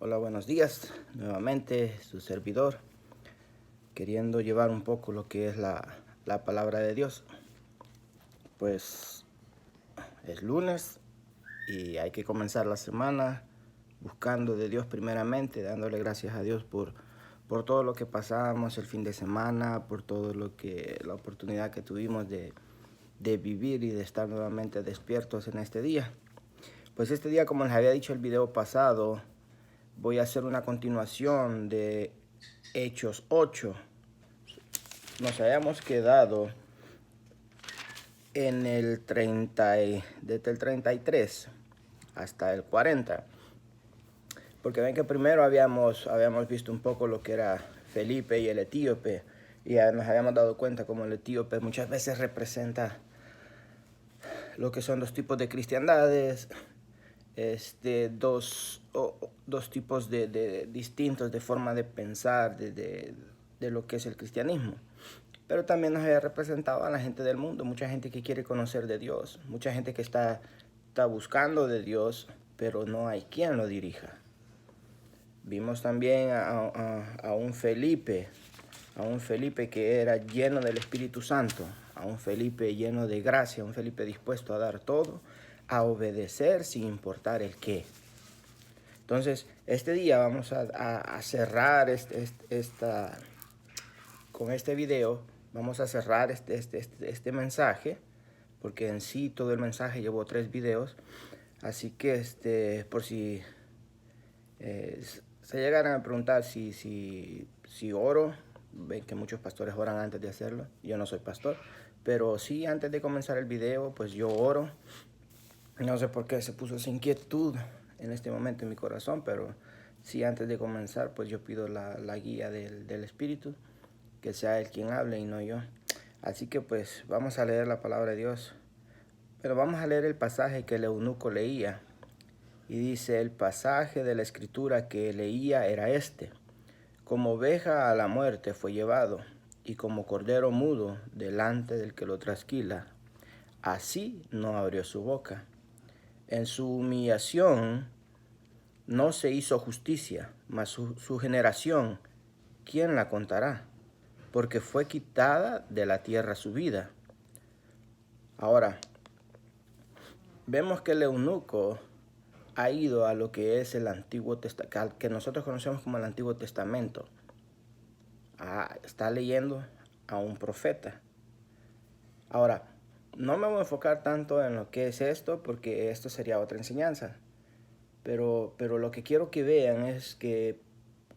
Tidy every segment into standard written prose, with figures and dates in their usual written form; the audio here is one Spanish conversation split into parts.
Hola, buenos días. Nuevamente su servidor, queriendo llevar un poco lo que es la palabra de Dios. Pues es lunes y hay que comenzar la semana buscando de Dios primeramente, dándole gracias a Dios por todo lo que pasamos el fin de semana, por todo la oportunidad que tuvimos de vivir y de estar nuevamente despiertos en este día. Pues este día, como les había dicho el video pasado, voy a hacer una continuación de Hechos 8. Nos habíamos quedado en el 30, desde el 33 hasta el 40. Porque ven que primero habíamos visto un poco lo que era Felipe y el etíope. Y nos habíamos dado cuenta como el etíope muchas veces representa lo que son dos tipos de cristiandades, dos tipos distintos de forma de pensar de lo que es el cristianismo. Pero también nos había representado a la gente del mundo, mucha gente que quiere conocer de Dios, mucha gente que está buscando de Dios, pero no hay quien lo dirija. Vimos también a un Felipe que era lleno del Espíritu Santo, a un Felipe lleno de gracia, un Felipe dispuesto a dar todo, a obedecer sin importar el qué. Entonces, este día vamos a cerrar con este video, vamos a cerrar este mensaje, porque en sí todo el mensaje llevó 3 videos, así que por si se llegaran a preguntar si oro, ven que muchos pastores oran antes de hacerlo, yo no soy pastor, pero sí, antes de comenzar el video, pues yo oro. No sé por qué se puso esa inquietud en este momento en mi corazón, pero sí, antes de comenzar, pues yo pido la guía del Espíritu, que sea Él quien hable y no yo. Así que pues vamos a leer la palabra de Dios, pero vamos a leer el pasaje que el eunuco leía. Y dice, el pasaje de la escritura que leía era este: como oveja a la muerte fue llevado, y como cordero mudo delante del que lo trasquila, así no abrió su boca. En su humillación no se hizo justicia, mas su generación, ¿quién la contará? Porque fue quitada de la tierra su vida. Ahora, vemos que el eunuco ha ido a lo que es el Antiguo Testamento, que nosotros conocemos como el Antiguo Testamento. Está leyendo a un profeta. Ahora, no me voy a enfocar tanto en lo que es esto, porque esto sería otra enseñanza. Pero lo que quiero que vean es que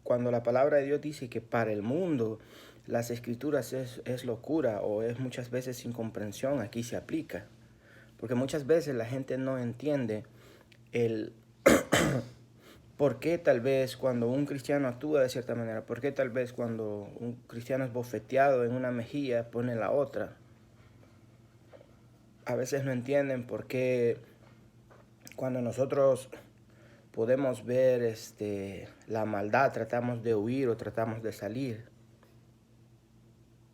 cuando la palabra de Dios dice que para el mundo las escrituras es locura o es muchas veces incomprensión, aquí se aplica. Porque muchas veces la gente no entiende el por qué tal vez cuando un cristiano actúa de cierta manera, por qué tal vez cuando un cristiano es bofeteado en una mejilla pone la otra. A veces no entienden por qué cuando nosotros podemos ver la maldad, tratamos de huir o tratamos de salir.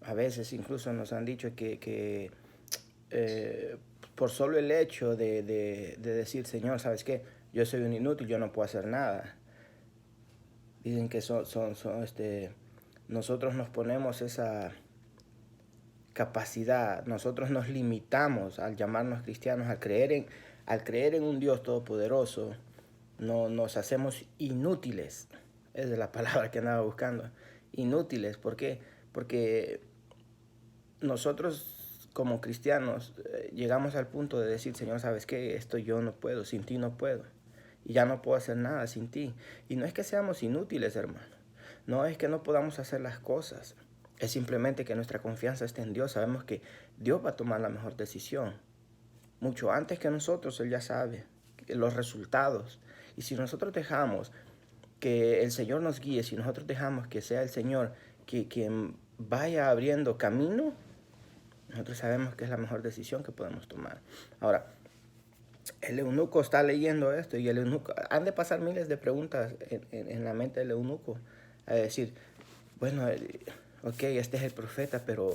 A veces incluso nos han dicho que por solo el hecho de decir, Señor, ¿sabes qué? Yo soy un inútil, yo no puedo hacer nada. Dicen que nosotros nos ponemos esa capacidad, nosotros nos limitamos al llamarnos cristianos, al creer en un Dios todopoderoso, nos hacemos inútiles. Esa es la palabra que andaba buscando. Inútiles, ¿por qué? Porque nosotros como cristianos llegamos al punto de decir, Señor, ¿sabes qué? Esto yo no puedo, sin ti no puedo. Y ya no puedo hacer nada sin ti. Y no es que seamos inútiles, hermano. No es que no podamos hacer las cosas. Es simplemente que nuestra confianza esté en Dios. Sabemos que Dios va a tomar la mejor decisión. Mucho antes que nosotros, Él ya sabe los resultados. Y si nosotros dejamos que el Señor nos guíe, si nosotros dejamos que sea el Señor quien vaya abriendo camino, nosotros sabemos que es la mejor decisión que podemos tomar. Ahora, el eunuco está leyendo esto y el eunuco, han de pasar miles de preguntas en la mente del eunuco, a decir, bueno, ok, este es el profeta, pero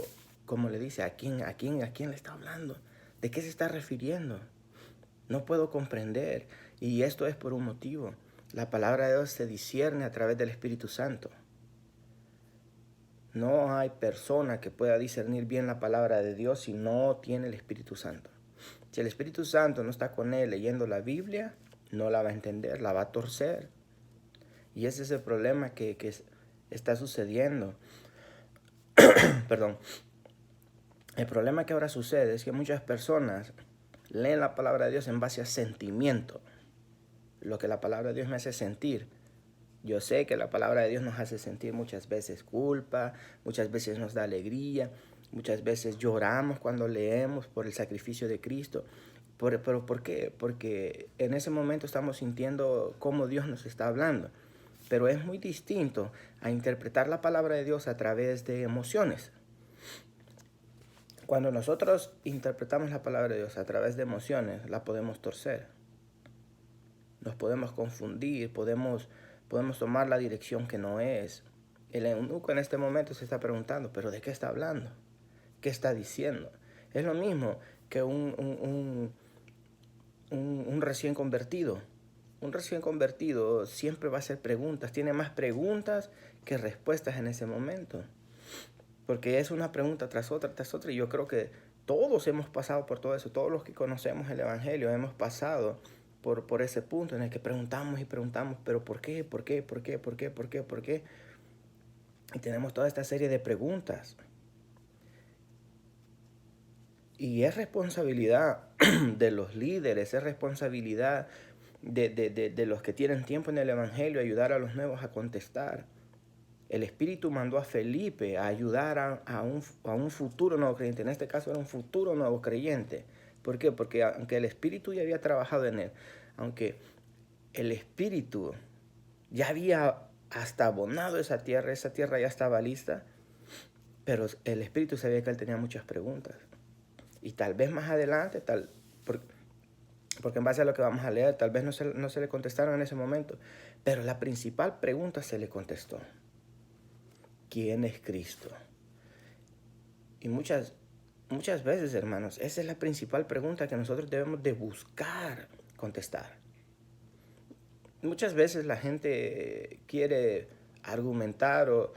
como le dice, ¿a quién le está hablando? ¿De qué se está refiriendo? No puedo comprender, y esto es por un motivo. La palabra de Dios se discierne a través del Espíritu Santo. No hay persona que pueda discernir bien la palabra de Dios si no tiene el Espíritu Santo. Si el Espíritu Santo no está con él leyendo la Biblia, no la va a entender, la va a torcer. Y ese es el problema que está sucediendo. Perdón. El problema que ahora sucede es que muchas personas leen la palabra de Dios en base a sentimiento. Lo que la palabra de Dios me hace sentir. Yo sé que la palabra de Dios nos hace sentir muchas veces culpa, muchas veces nos da alegría, muchas veces lloramos cuando leemos por el sacrificio de Cristo. ¿Pero por qué? Porque en ese momento estamos sintiendo cómo Dios nos está hablando. Pero es muy distinto a interpretar la palabra de Dios a través de emociones. Cuando nosotros interpretamos la palabra de Dios a través de emociones, la podemos torcer. Nos podemos confundir, podemos tomar la dirección que no es. El eunuco en este momento se está preguntando, ¿pero de qué está hablando? ¿Qué está diciendo? Es lo mismo que un recién convertido. Un recién convertido siempre va a hacer preguntas, tiene más preguntas que respuestas en ese momento. Porque es una pregunta tras otra, y yo creo que todos hemos pasado por todo eso, todos los que conocemos el Evangelio hemos pasado por ese punto en el que preguntamos y preguntamos, pero ¿por qué? ¿Por qué? ¿Por qué? ¿Por qué? ¿Por qué? ¿Por qué? Y tenemos toda esta serie de preguntas. Y es responsabilidad de los líderes, es responsabilidad de los que tienen tiempo en el Evangelio ayudar a los nuevos a contestar. El Espíritu mandó a Felipe a ayudar a un futuro nuevo creyente. En este caso era un futuro nuevo creyente. ¿Por qué? Porque aunque el Espíritu ya había trabajado en él, aunque el Espíritu ya había hasta abonado esa tierra ya estaba lista, pero el Espíritu sabía que él tenía muchas preguntas. Y tal vez más adelante, porque en base a lo que vamos a leer, tal vez no se le contestaron en ese momento, pero la principal pregunta se le contestó. ¿Quién es Cristo? Y muchas veces, hermanos, esa es la principal pregunta que nosotros debemos de buscar contestar. Muchas veces la gente quiere argumentar o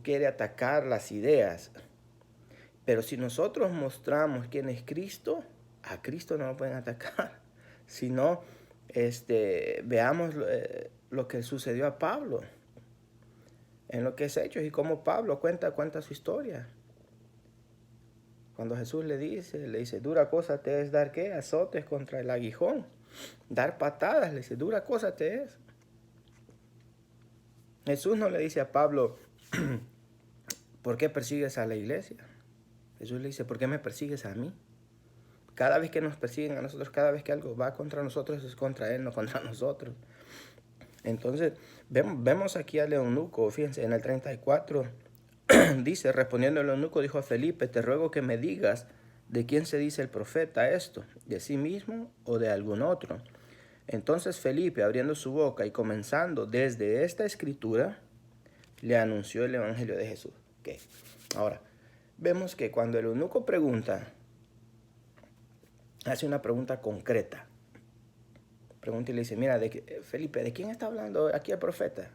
quiere atacar las ideas, pero si nosotros mostramos quién es Cristo, a Cristo no lo pueden atacar. Si no, veamos lo que sucedió a Pablo en lo que es Hechos y cómo Pablo cuenta su historia. Cuando Jesús le dice, dura cosa te es dar, ¿qué? Azotes contra el aguijón. Dar patadas, le dice, dura cosa te es. Jesús no le dice a Pablo, ¿por qué persigues a la iglesia? Jesús le dice, ¿por qué me persigues a mí? Cada vez que nos persiguen a nosotros, cada vez que algo va contra nosotros, es contra él, no contra nosotros. Entonces, vemos aquí al eunuco, fíjense, en el 34, dice, respondiendo el eunuco, dijo a Felipe, te ruego que me digas de quién se dice el profeta esto, de sí mismo o de algún otro. Entonces Felipe, abriendo su boca y comenzando desde esta escritura, le anunció el evangelio de Jesús. Okay. Ahora, vemos que cuando el eunuco pregunta, hace una pregunta concreta. Pregunta y le dice, mira, Felipe, ¿de quién está hablando aquí el profeta?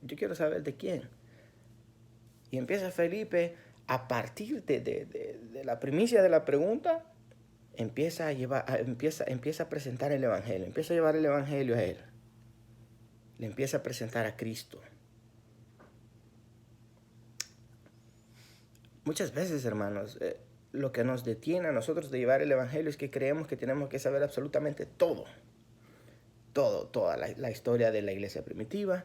Yo quiero saber de quién. Y empieza Felipe, a partir de la primicia de la pregunta, empieza a presentar el evangelio, empieza a llevar el evangelio a él. Le empieza a presentar a Cristo. Muchas veces, hermanos, lo que nos detiene a nosotros de llevar el evangelio es que creemos que tenemos que saber absolutamente todo. Toda la historia de la iglesia primitiva.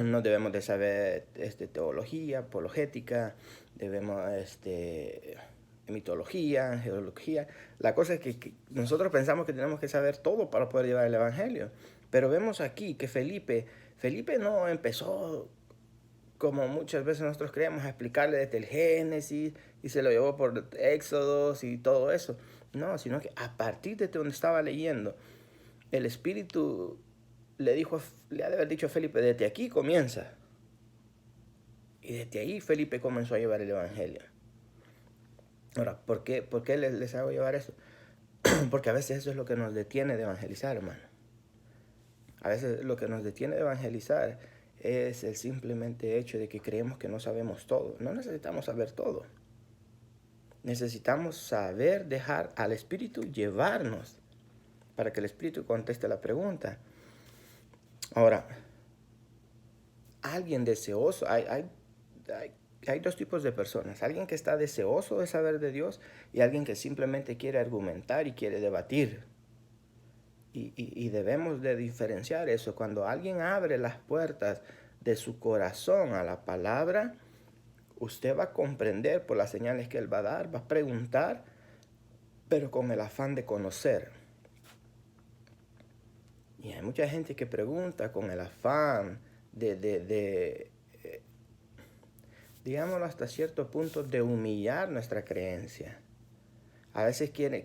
No debemos de saber teología, apologética, debemos mitología, geología. La cosa es que nosotros pensamos que tenemos que saber todo para poder llevar el evangelio. Pero vemos aquí que Felipe no empezó como muchas veces nosotros creemos a explicarle desde el Génesis y se lo llevó por Éxodos y todo eso. No, sino que a partir de donde estaba leyendo, el Espíritu le ha de haber dicho a Felipe, desde aquí comienza. Y desde ahí Felipe comenzó a llevar el evangelio. Ahora, ¿por qué les hago llevar eso? Porque a veces eso es lo que nos detiene de evangelizar, hermano. A veces lo que nos detiene de evangelizar es el simplemente hecho de que creemos que no sabemos todo. No necesitamos saber todo. Necesitamos saber dejar al Espíritu llevarnos para que el Espíritu conteste la pregunta. Ahora, alguien deseoso, hay dos tipos de personas. Alguien que está deseoso de saber de Dios y alguien que simplemente quiere argumentar y quiere debatir. Y debemos de diferenciar eso. Cuando alguien abre las puertas de su corazón a la palabra, usted va a comprender por las señales que él va a dar, va a preguntar, pero con el afán de conocer. Y hay mucha gente que pregunta con el afán digámoslo hasta cierto punto, de humillar nuestra creencia. A veces quieren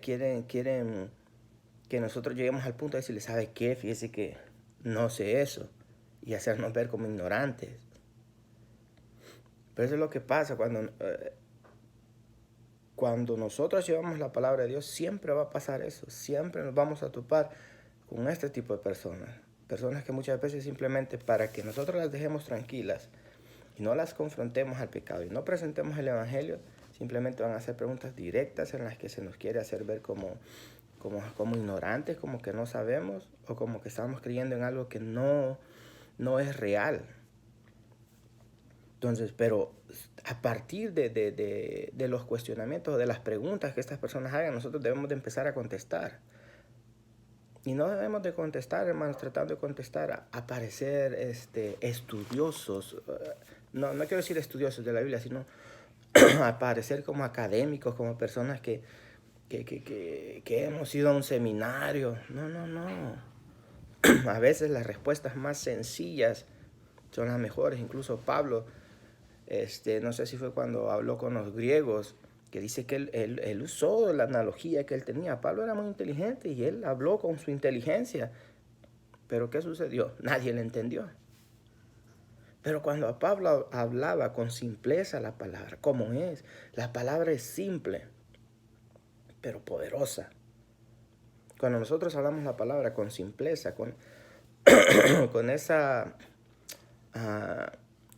que nosotros lleguemos al punto de decirle, ¿sabe qué? Fíjese que no sé eso. Y hacernos ver como ignorantes. Pero eso es lo que pasa cuando nosotros llevamos la palabra de Dios, siempre va a pasar eso. Siempre nos vamos a topar con este tipo de personas. Personas que muchas veces simplemente para que nosotros las dejemos tranquilas y no las confrontemos al pecado y no presentemos el evangelio, simplemente van a hacer preguntas directas en las que se nos quiere hacer ver como ignorantes, como que no sabemos o como que estamos creyendo en algo que no es real. Entonces, pero a partir de los cuestionamientos, de las preguntas que estas personas hagan, nosotros debemos de empezar a contestar. Y no debemos de contestar, hermanos, tratando de contestar a parecer estudiosos. No quiero decir estudiosos de la Biblia, sino a parecer como académicos, como personas que hemos ido a un seminario. No. A veces las respuestas más sencillas son las mejores. Incluso Pablo, no sé si fue cuando habló con los griegos, que dice que él usó la analogía que él tenía. Pablo era muy inteligente y él habló con su inteligencia. Pero ¿qué sucedió? Nadie le entendió. Pero cuando Pablo hablaba con simpleza la palabra, como es, la palabra es simple, pero poderosa. Cuando nosotros hablamos la palabra con simpleza, con esa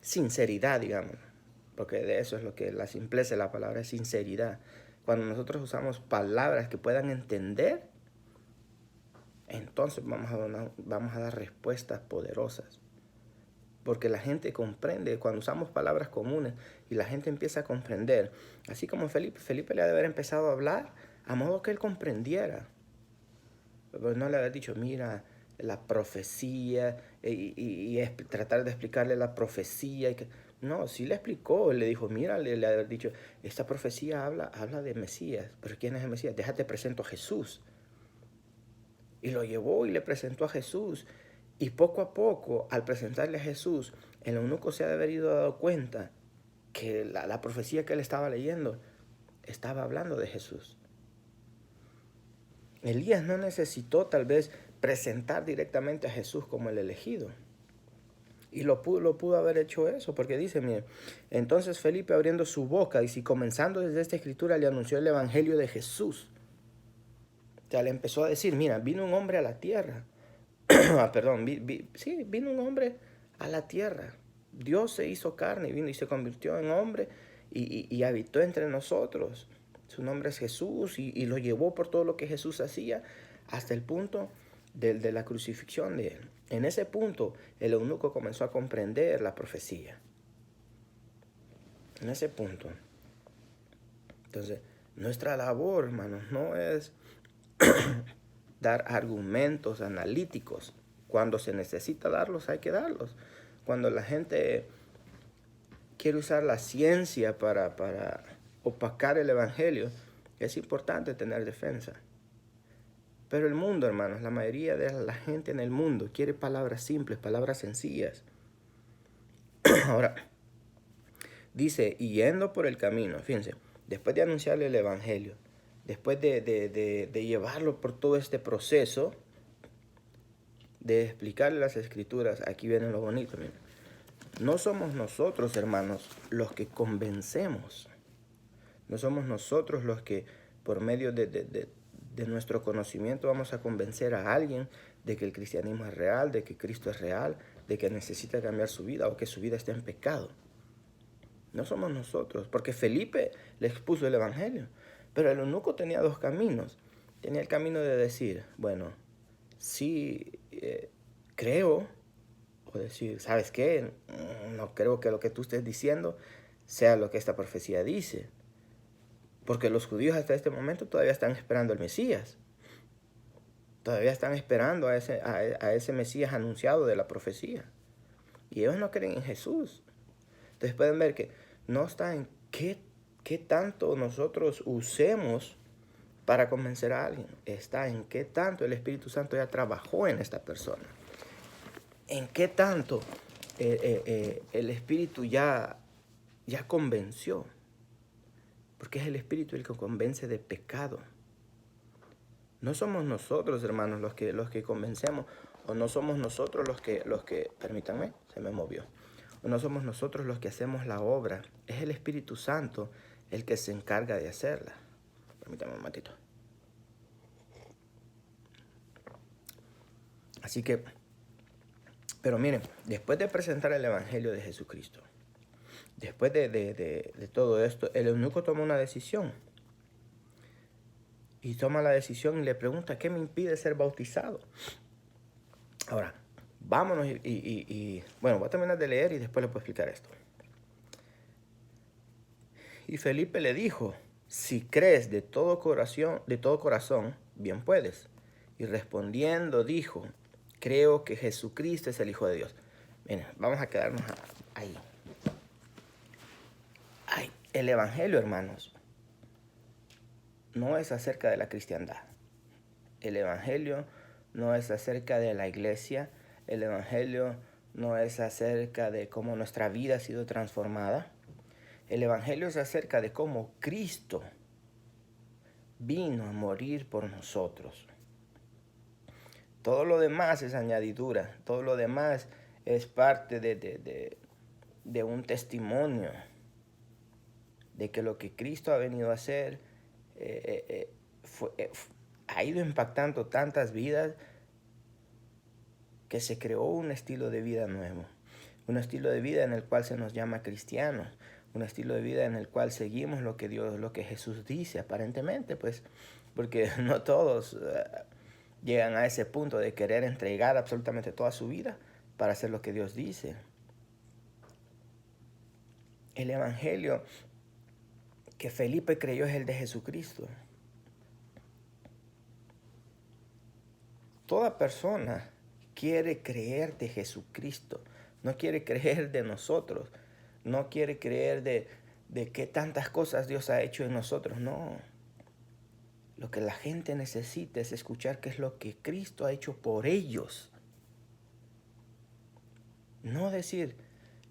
sinceridad, digamos, porque de eso es lo que la simpleza de la palabra es sinceridad. Cuando nosotros usamos palabras que puedan entender, entonces vamos a dar respuestas poderosas. Porque la gente comprende, cuando usamos palabras comunes y la gente empieza a comprender, así como Felipe le ha de haber empezado a hablar a modo que él comprendiera. Pero no le haber dicho, mira, la profecía, y tratar de explicarle la profecía. No, sí le explicó, le dijo, mira, le haber dicho, esta profecía habla de Mesías. ¿Pero quién es el Mesías? Déjate presento a Jesús. Y lo llevó y le presentó a Jesús. Y poco a poco, al presentarle a Jesús, el eunuco se ha de haber ido dado cuenta que la profecía que él estaba leyendo estaba hablando de Jesús. Elías no necesitó tal vez presentar directamente a Jesús como el elegido. Y lo pudo haber hecho eso, porque dice, mire, entonces Felipe abriendo su boca, y si comenzando desde esta escritura le anunció el evangelio de Jesús. O sea, le empezó a decir, mira, vino un hombre a la tierra. Vino un hombre a la tierra. Dios se hizo carne y vino y se convirtió en hombre y habitó entre nosotros. Su nombre es Jesús y lo llevó por todo lo que Jesús hacía hasta el punto de la crucifixión de él. En ese punto, el eunuco comenzó a comprender la profecía. En ese punto. Entonces, nuestra labor, hermanos, no es dar argumentos analíticos. Cuando se necesita darlos, hay que darlos. Cuando la gente quiere usar la ciencia para opacar el evangelio, es importante tener defensa. Pero el mundo, hermanos, la mayoría de la gente en el mundo quiere palabras simples, palabras sencillas. Ahora, dice, y yendo por el camino, fíjense, después de anunciarle el evangelio, después de llevarlo por todo este proceso, de explicarle las escrituras, aquí viene lo bonito, miren. No somos nosotros, hermanos, los que convencemos. No somos nosotros los que por medio de nuestro conocimiento vamos a convencer a alguien de que el cristianismo es real, de que Cristo es real, de que necesita cambiar su vida o que su vida está en pecado. No somos nosotros, porque Felipe le expuso el evangelio, pero el eunuco tenía dos caminos. Tenía el camino de decir, bueno, sí, creo, o decir, ¿sabes qué? No creo que lo que tú estés diciendo sea lo que esta profecía dice. Porque los judíos hasta este momento todavía están esperando al Mesías. Todavía están esperando a ese Mesías anunciado de la profecía. Y ellos no creen en Jesús. Entonces pueden ver que no está en qué tanto nosotros usemos para convencer a alguien. Está en qué tanto el Espíritu Santo ya trabajó en esta persona. En qué tanto el Espíritu ya convenció. Porque es el Espíritu el que convence de pecado. No somos nosotros, hermanos, los que convencemos. O no somos nosotros los que, permítanme, se me movió. O no somos nosotros los que hacemos la obra. Es el Espíritu Santo el que se encarga de hacerla. Permítanme un momentito. Así que, pero miren, después de presentar el Evangelio de Jesucristo, después de todo esto, el eunuco toma una decisión. Y toma la decisión y le pregunta, ¿qué me impide ser bautizado? Ahora, vámonos bueno, voy a terminar de leer y después les puedo explicar esto. Y Felipe le dijo, si crees de todo corazón, bien puedes. Y respondiendo dijo, creo que Jesucristo es el Hijo de Dios. Miren, vamos a quedarnos ahí. El Evangelio, hermanos, no es acerca de la cristiandad. El Evangelio no es acerca de la iglesia. El Evangelio no es acerca de cómo nuestra vida ha sido transformada. El Evangelio es acerca de cómo Cristo vino a morir por nosotros. Todo lo demás es añadidura. Todo lo demás es parte de un testimonio de que lo que Cristo ha venido a hacer ha ido impactando tantas vidas que se creó un estilo de vida nuevo. Un estilo de vida en el cual se nos llama cristianos. Un estilo de vida en el cual seguimos lo que Jesús dice, aparentemente, pues, porque no todos llegan a ese punto de querer entregar absolutamente toda su vida para hacer lo que Dios dice. El Evangelio que Felipe creyó es el de Jesucristo. Toda persona quiere creer de Jesucristo, no quiere creer de nosotros, no quiere creer de qué tantas cosas Dios ha hecho en nosotros, no. Lo que la gente necesita es escuchar qué es lo que Cristo ha hecho por ellos. No decir,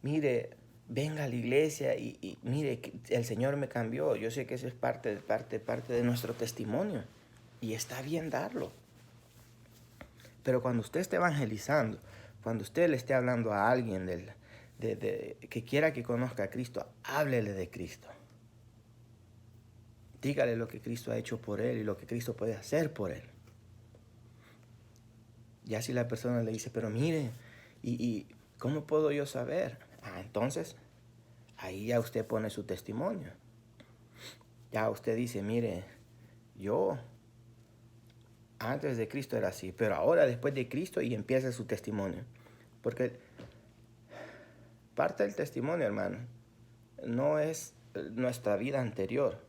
mire, venga a la iglesia y mire, el Señor me cambió. Yo sé que eso es parte de nuestro testimonio y está bien darlo. Pero cuando usted esté evangelizando, cuando usted le esté hablando a alguien que quiera que conozca a Cristo, háblele de Cristo. Dígale lo que Cristo ha hecho por él y lo que Cristo puede hacer por él. Ya si la persona le dice, pero mire, ¿y cómo puedo yo saber? Entonces, ahí ya usted pone su testimonio. Ya usted dice, mire, yo antes de Cristo era así, pero ahora después de Cristo, y empieza su testimonio. Porque parte del testimonio, hermano, no es nuestra vida anterior.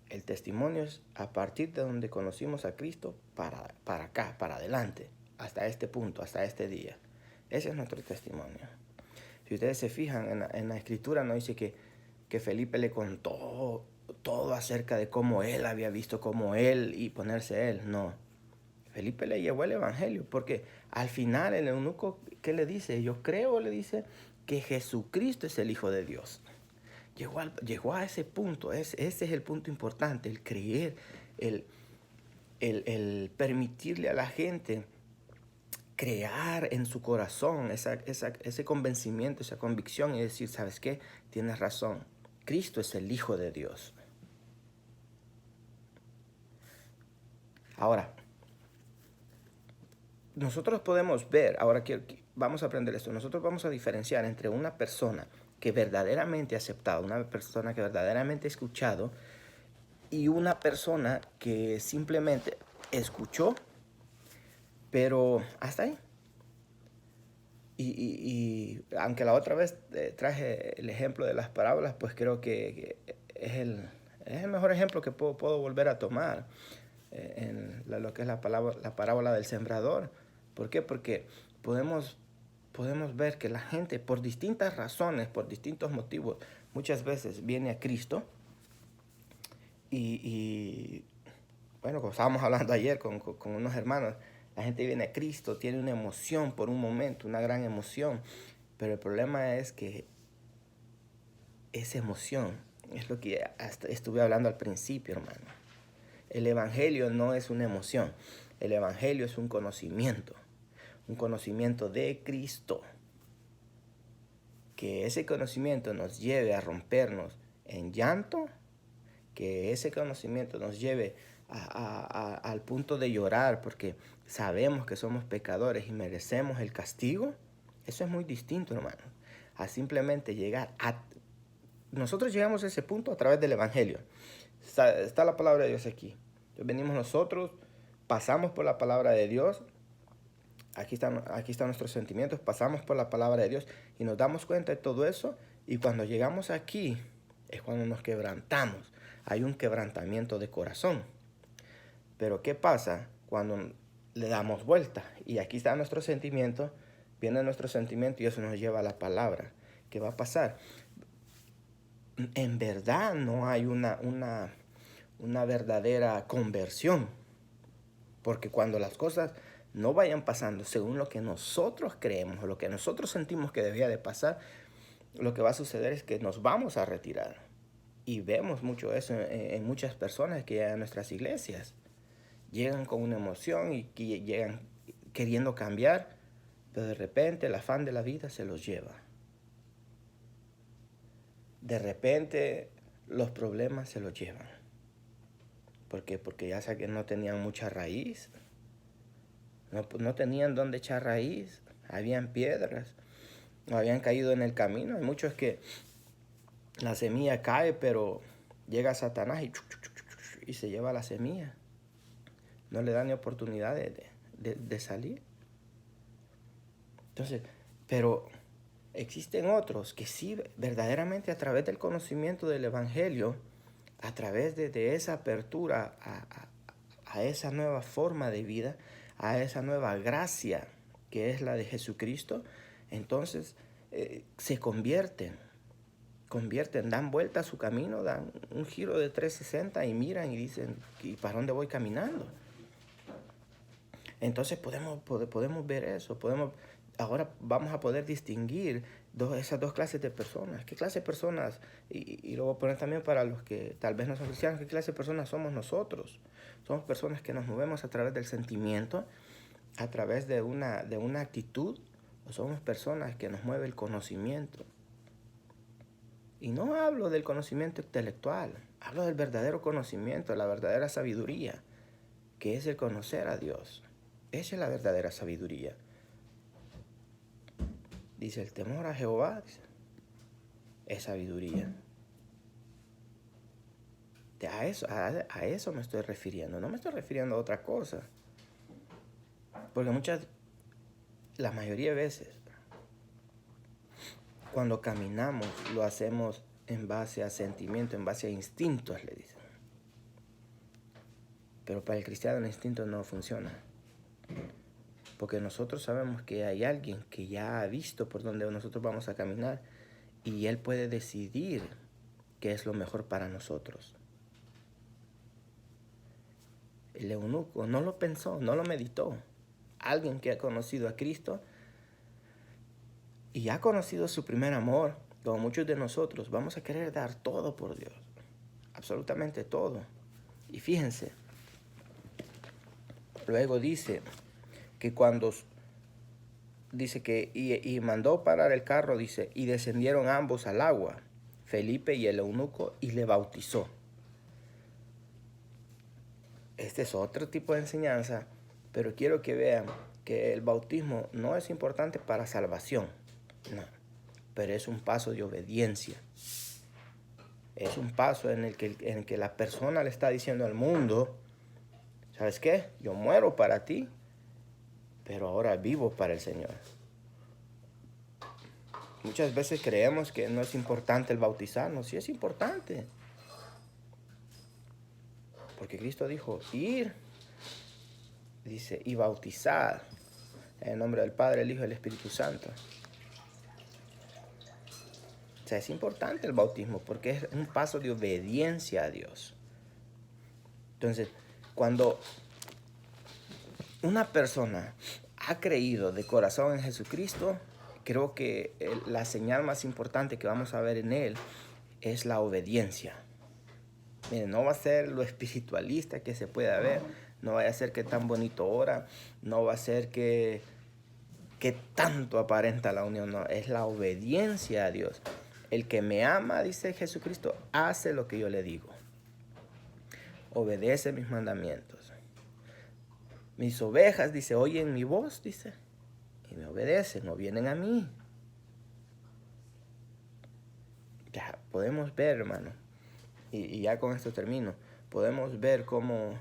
El testimonio es a partir de donde conocimos a Cristo para acá, para adelante, hasta este punto, hasta este día. Ese es nuestro testimonio. Si ustedes se fijan en la escritura, no dice que Felipe le contó todo acerca de cómo él había visto cómo él y ponerse él. No. Felipe le llevó el evangelio porque al final el eunuco, ¿qué le dice? Yo creo, le dice, que Jesucristo es el Hijo de Dios. Llegó a ese punto, ese es el punto importante, el creer, el permitirle a la gente crear en su corazón ese convencimiento, esa convicción y decir, ¿sabes qué? Tienes razón, Cristo es el Hijo de Dios. Ahora, nosotros podemos ver, ahora que vamos a aprender esto, nosotros vamos a diferenciar entre una persona que verdaderamente ha aceptado, una persona que verdaderamente ha escuchado, y una persona que simplemente escuchó, pero hasta ahí. Y aunque la otra vez traje el ejemplo de las parábolas, pues creo que es el mejor ejemplo que puedo volver a tomar en lo que es la parábola del sembrador. ¿Por qué? Porque podemos ver que la gente, por distintas razones, por distintos motivos, muchas veces viene a Cristo y bueno, como estábamos hablando ayer con unos hermanos, la gente viene a Cristo, tiene una emoción por un momento, una gran emoción, pero el problema es que esa emoción es lo que hasta estuve hablando al principio, hermano. El Evangelio no es una emoción, el Evangelio es un conocimiento de Cristo. Que ese conocimiento nos lleve a rompernos en llanto, que ese conocimiento nos lleve al punto de llorar porque sabemos que somos pecadores y merecemos el castigo. Eso es muy distinto, hermano, a simplemente llegar a... Nosotros llegamos a ese punto a través del Evangelio. Está la palabra de Dios aquí. Entonces venimos nosotros, pasamos por la palabra de Dios. Aquí están nuestros sentimientos, pasamos por la palabra de Dios y nos damos cuenta de todo eso. Y cuando llegamos aquí es cuando nos quebrantamos. Hay un quebrantamiento de corazón. Pero ¿qué pasa cuando le damos vuelta? Y aquí está nuestro sentimiento, viene nuestro sentimiento y eso nos lleva a la palabra. ¿Qué va a pasar? En verdad no hay una verdadera conversión. Porque cuando las cosas no vayan pasando según lo que nosotros creemos o lo que nosotros sentimos que debía de pasar, lo que va a suceder es que nos vamos a retirar. Y vemos mucho eso en muchas personas que llegan a nuestras iglesias. Llegan con una emoción y llegan queriendo cambiar, pero de repente el afán de la vida se los lleva. De repente los problemas se los llevan. ¿Por qué? Porque ya sé que no tenían mucha raíz. No tenían dónde echar raíz. Habían piedras. Habían caído en el camino. Hay muchos que la semilla cae, pero llega Satanás y se lleva la semilla. No le da ni oportunidad de salir. Entonces, pero existen otros que sí, verdaderamente a través del conocimiento del Evangelio, a través de esa apertura a esa nueva forma de vida, a esa nueva gracia que es la de Jesucristo, entonces se convierten, dan vuelta a su camino, dan un giro de 360 y miran y dicen, ¿y para dónde voy caminando? Entonces podemos ver eso, ahora vamos a poder distinguir esas dos clases de personas. ¿Qué clase de personas? Y lo voy a poner también para los que tal vez no son cristianos. ¿Qué clase de personas somos nosotros? Somos personas que nos movemos a través del sentimiento, a través de una actitud, o somos personas que nos mueve el conocimiento. Y no hablo del conocimiento intelectual, hablo del verdadero conocimiento, la verdadera sabiduría, que es el conocer a Dios. Esa es la verdadera sabiduría. Dice, el temor a Jehová es sabiduría. A eso me estoy refiriendo. No me estoy refiriendo a otra cosa. Porque la mayoría de veces, cuando caminamos, lo hacemos en base a sentimientos, en base a instintos, le dicen. Pero para el cristiano el instinto no funciona. Porque nosotros sabemos que hay alguien que ya ha visto por dónde nosotros vamos a caminar y él puede decidir qué es lo mejor para nosotros. El eunuco no lo pensó, no lo meditó. Alguien que ha conocido a Cristo y ha conocido su primer amor, como muchos de nosotros, vamos a querer dar todo por Dios. Absolutamente todo. Y fíjense, luego dice que cuando dice que y mandó parar el carro, dice, y descendieron ambos al agua, Felipe y el eunuco, y le bautizó. Este es otro tipo de enseñanza, pero quiero que vean que el bautismo no es importante para salvación, no, pero es un paso de obediencia. Es un paso en el que la persona le está diciendo al mundo, ¿sabes qué? Yo muero para ti, pero ahora vivo para el Señor. Muchas veces creemos que no es importante el bautizarnos. Sí es importante. Porque Cristo dijo, ir, dice, y bautizar en el nombre del Padre, el Hijo y el Espíritu Santo. O sea, es importante el bautismo porque es un paso de obediencia a Dios. Entonces, cuando una persona ha creído de corazón en Jesucristo, creo que la señal más importante que vamos a ver en él es la obediencia. Miren, no va a ser lo espiritualista que se pueda ver, no va a ser que tan bonito ora, no va a ser que tanto aparenta la unión, no, es la obediencia a Dios. El que me ama, dice Jesucristo, hace lo que yo le digo. Obedece mis mandamientos. Mis ovejas, dice, oyen mi voz, dice, y me obedecen, no vienen a mí. Ya podemos ver, hermano, y ya con esto termino, podemos ver cómo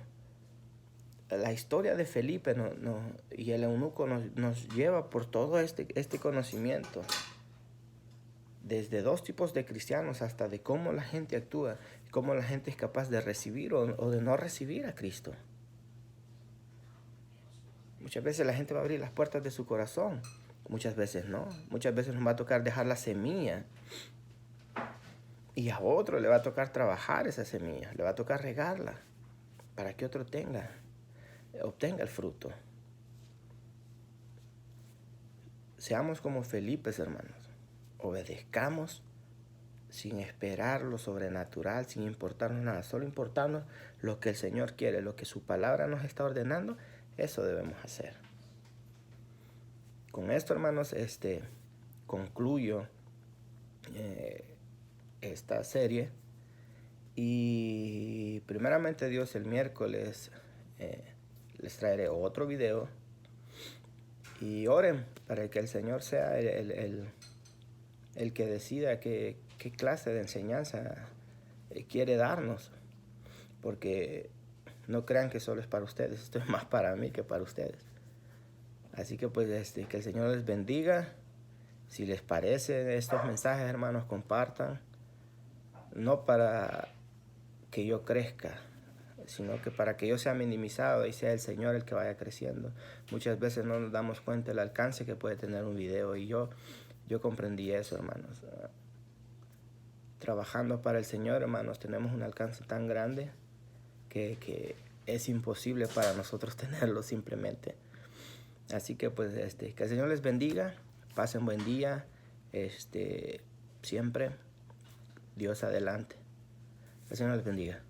la historia de Felipe y el eunuco nos lleva por todo este conocimiento. Desde dos tipos de cristianos hasta de cómo la gente actúa, cómo la gente es capaz de recibir o de no recibir a Cristo. Muchas veces la gente va a abrir las puertas de su corazón, muchas veces no. Muchas veces nos va a tocar dejar la semilla y a otro le va a tocar trabajar esa semilla, le va a tocar regarla para que otro obtenga el fruto. Seamos como Felipe, hermanos. Obedezcamos sin esperar lo sobrenatural, sin importarnos nada, solo importarnos lo que el Señor quiere, lo que su palabra nos está ordenando, eso debemos hacer. Con esto, hermanos, concluyo esta serie y primeramente Dios, el miércoles les traeré otro video y oren para que el Señor sea el que decida qué clase de enseñanza quiere darnos, porque no crean que solo es para ustedes, esto es más para mí que para ustedes. Así que pues que el Señor les bendiga. Si les parecen estos mensajes, hermanos, compartan, no para que yo crezca, sino que para que yo sea minimizado y sea el Señor el que vaya creciendo. Muchas veces no nos damos cuenta del alcance que puede tener un video y yo comprendí eso, hermanos. Trabajando para el Señor, hermanos, tenemos un alcance tan grande que es imposible para nosotros tenerlo simplemente. Así que pues que el Señor les bendiga, pasen buen día, siempre Dios adelante. Que el Señor les bendiga.